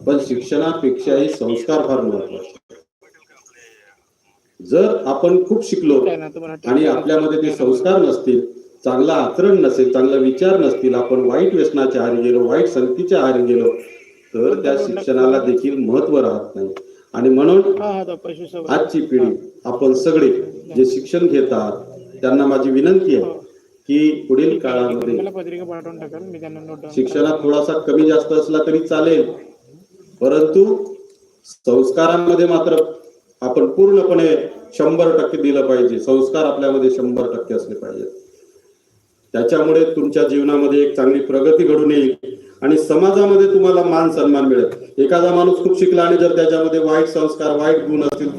पण शिक्षणापेक्षाही संस्कार फार महत्वाचे. जर आपण खूप शिकलो आणि आपल्यामध्ये ते संस्कार नसतील, चांगला आचरण नसेल, चांगला विचार नसतील, आपण वाईट व्यसनाच्या आहारी गेलो, वाईट संगतीच्या आहारी गेलो, तर त्या शिक्षणाला देखील महत्व राहत नाही. आणि म्हणून आजची पिढी, आपण सगळे जे शिक्षण घेत आहात, त्यांना माझी विनंती आहे की पुढील काळामध्ये शिक्षणात थोडासा कमी जास्त असला तरी चालेल, परंतु संस्कारांमध्ये मात्र आपण पूर्णपणे 100% दिलं पाहिजे. संस्कार आपल्यामध्ये 100% असले पाहिजे. त्याच्यामुळे तुमच्या जीवनामध्ये एक चांगली प्रगती घडून येईल आणि समाजामध्ये तुम्हाला मान सन्मान मिळेल. एखादा माणूस खूप शिकला आणि जर त्याच्यामध्ये वाईट संस्कार, वाईट गुण असतील,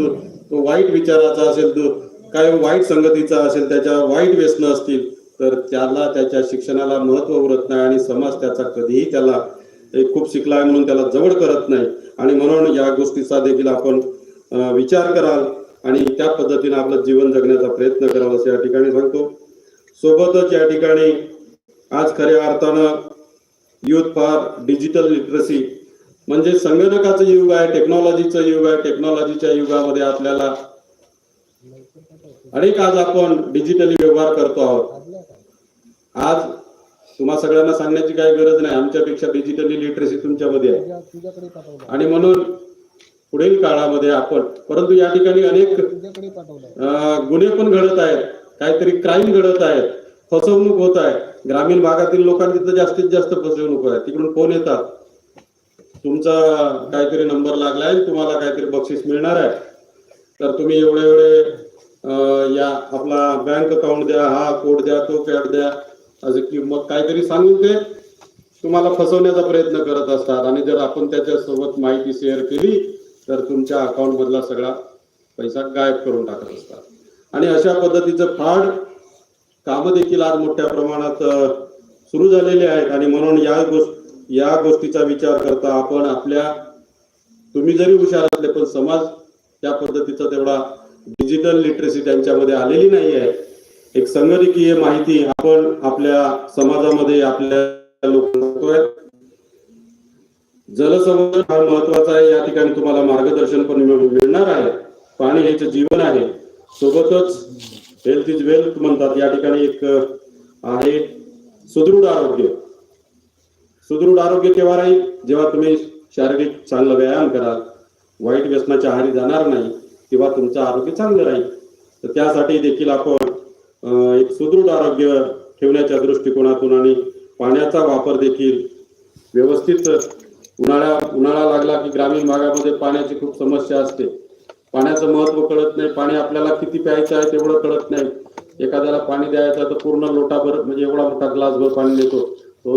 तो वाईट विचाराचा असेल, तो काय वाईट संगतीचा असेल, त्याच्या वाईट व्यसन असतील, तर त्याला त्याच्या शिक्षणाला महत्व उरत नाही आणि समाज त्याचा कधीही त्याला खूप शिकला आहे म्हणून त्याला जवळ करत नाही. आणि म्हणून या गोष्टीचा देखील आपण विचार कराल आणि त्या पद्धतीने आपलं जीवन जगण्याचा प्रयत्न करावा असं या ठिकाणी सांगतो. सोबतच या ठिकाणी आज खऱ्या अर्थानं युथ फॉर डिजिटल लिटरसी म्हणजे संगणकाचं युग आहे, टेक्नॉलॉजीचं युग आहे. टेक्नॉलॉजीच्या युगामध्ये आपल्याला अनेक आज आपण डिजिटली व्यवहार करतो आहोत. आज तुम्हा सगळ्यांना सांगण्याची काही गरज नाही, आमच्यापेक्षा डिजिटली लिटरसी तुमच्यामध्ये आहे. आणि म्हणून पुढील काळामध्ये आपण, परंतु या ठिकाणी अनेक गुन्हे पण घडत आहेत, काहीतरी क्राईम घडत आहेत, फसवणूक होत आहे. ग्रामीण भागातील लोकांची तर जास्तीत जास्त फसवणूक आहे. तिकडून फोन येतात, तुमचा काहीतरी नंबर लागलाय, तुम्हाला काहीतरी बक्षीस मिळणार आहे, तर तुम्ही एवढे या आपला बँक अकाउंट द्या, हा कोड द्या, तो कॅड द्या, असं की मग काहीतरी सांगून ते तुम्हाला फसवण्याचा प्रयत्न करत असतात. आणि जर आपण त्याच्यासोबत माहिती शेअर केली तर तुमच्या अकाउंट मधला सगळा पैसा गायब करून टाकत असतात. आणि अशा पद्धतीचं फ्रॉड कामं देखील आज मोठ्या प्रमाणात सुरू झालेले आहेत. आणि म्हणून या गोष्टीचा विचार करता आपण तुम्ही जरी हुशार असले पण समाज त्या पद्धतीचा तेवढा डिजिटल लिटरसी त्यांच्यामध्ये आलेली नाही आहे. एक संगणकीय माहिती आपण आपल्या समाजामध्ये आपल्या लोकांना जलसंवर्धन हा महत्वाचा आहे. या ठिकाणी तुम्हाला मार्गदर्शन पण मिळणार आहे. पाणी हेच जीवन आहे. सोबतच हेल्थ इज वेल्थ म्हणतात, या ठिकाणी एक आहे सुदृढ आरोग्य. सुदृढ आरोग्य केव्हा राहील? जेव्हा तुम्ही शारीरिक चांगला व्यायाम कराल, वाईट व्यसनाच्या आहारी जाणार नाही, तेव्हा तुमचं आरोग्य चांगलं राहील. तर त्यासाठी देखील आपण एक सुदृढ आरोग्य ठेवण्याच्या दृष्टिकोनातून आणि पाण्याचा वापर देखील व्यवस्थित, उन्हाळा लागला की ग्रामीण भागामध्ये पाण्याची खूप समस्या असते. पाण्याचं महत्व कळत नाही, पाणी आपल्याला किती प्यायचं आहे तेवढं कळत नाही. एखाद्याला पाणी द्यायचं तर पूर्ण लोटाभर म्हणजे एवढा मोठा ग्लासभर पाणी देतो, तो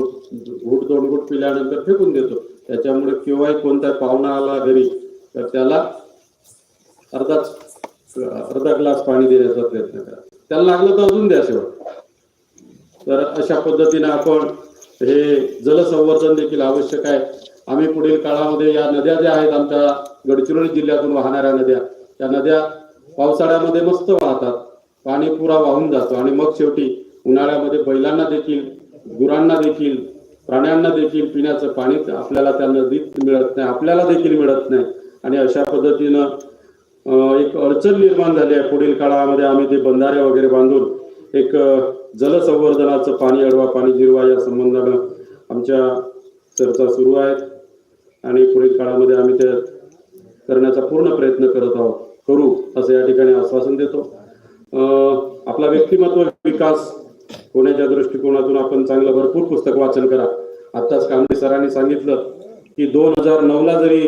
घूट 2 घूट पिल्यानंतर फेकून देतो. त्याच्यामुळे केव्हाही कोणता पाहुणा आला घरी तर त्याला अर्धा ग्लास पाणी देण्याचा प्रयत्न करा, त्याला लागलं तर अजून द्या शेवट. तर अशा पद्धतीने आपण हे जलसंवर्धन देखील आवश्यक आहे. आम्ही पुढील काळामध्ये या नद्या ज्या आहेत आमच्या गडचिरोली जिल्ह्यातून वाहणाऱ्या नद्या, त्या नद्या पावसाळ्यामध्ये मस्त वाहतात, पाणी पुरा वाहून जातो आणि मग शेवटी उन्हाळ्यामध्ये बैलांना देखील, गुरांना देखील, प्राण्यांना देखील पिण्याचं पाणी आपल्याला त्या नदीत मिळत नाही, आपल्याला देखील मिळत नाही. आणि अशा पद्धतीनं एक अडचण निर्माण झाली आहे. पुढील काळामध्ये आम्ही ते बंधारे वगैरे बांधून एक जलसंवर्धनाचं पाणी अडवा पाणी जिरवा या संबंधानं आमच्या चर्चा सुरू आहेत आणि पुढील काळामध्ये आम्ही ते करण्याचा पूर्ण प्रयत्न करू असं या ठिकाणी आश्वासन देतो. आपला व्यक्तिमत्व विकास होण्याच्या दृष्टिकोनातून आपण चांगलं भरपूर पुस्तक वाचन करा. आत्ताच कांबळे सरांनी सांगितलं की 2009ला जरी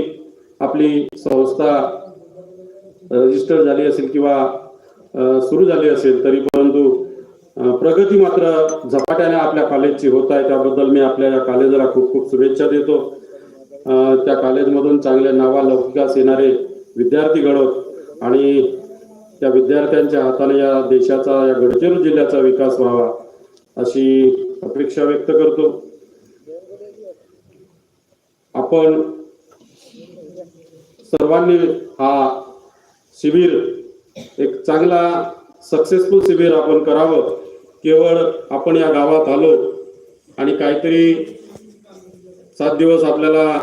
आपली संस्था रजिस्टर झाली असेल किंवा सुरू झाली असेल तरी परंतु प्रगती मात्र झपाट्याने आपल्या कॉलेजची होत आहे. त्याबद्दल मी आपल्या कॉलेजला खूप खूप शुभेच्छा देतो. त्या कॉलेजमधून चांगल्या नावालौकिकास येणारे विद्यार्थी घडवत आणि त्या विद्यार्थ्यांच्या हाताने या देशाचा, या गडचिरोली जिल्ह्याचा विकास व्हावा अशी अपेक्षा व्यक्त करतो. आपण सर्वांनी हा शिबिर एक चांगला सक्सेसफुल शिबिर आपण करावं. केवळ आपण या गावात आलो आणि काहीतरी 7 दिवस आपल्याला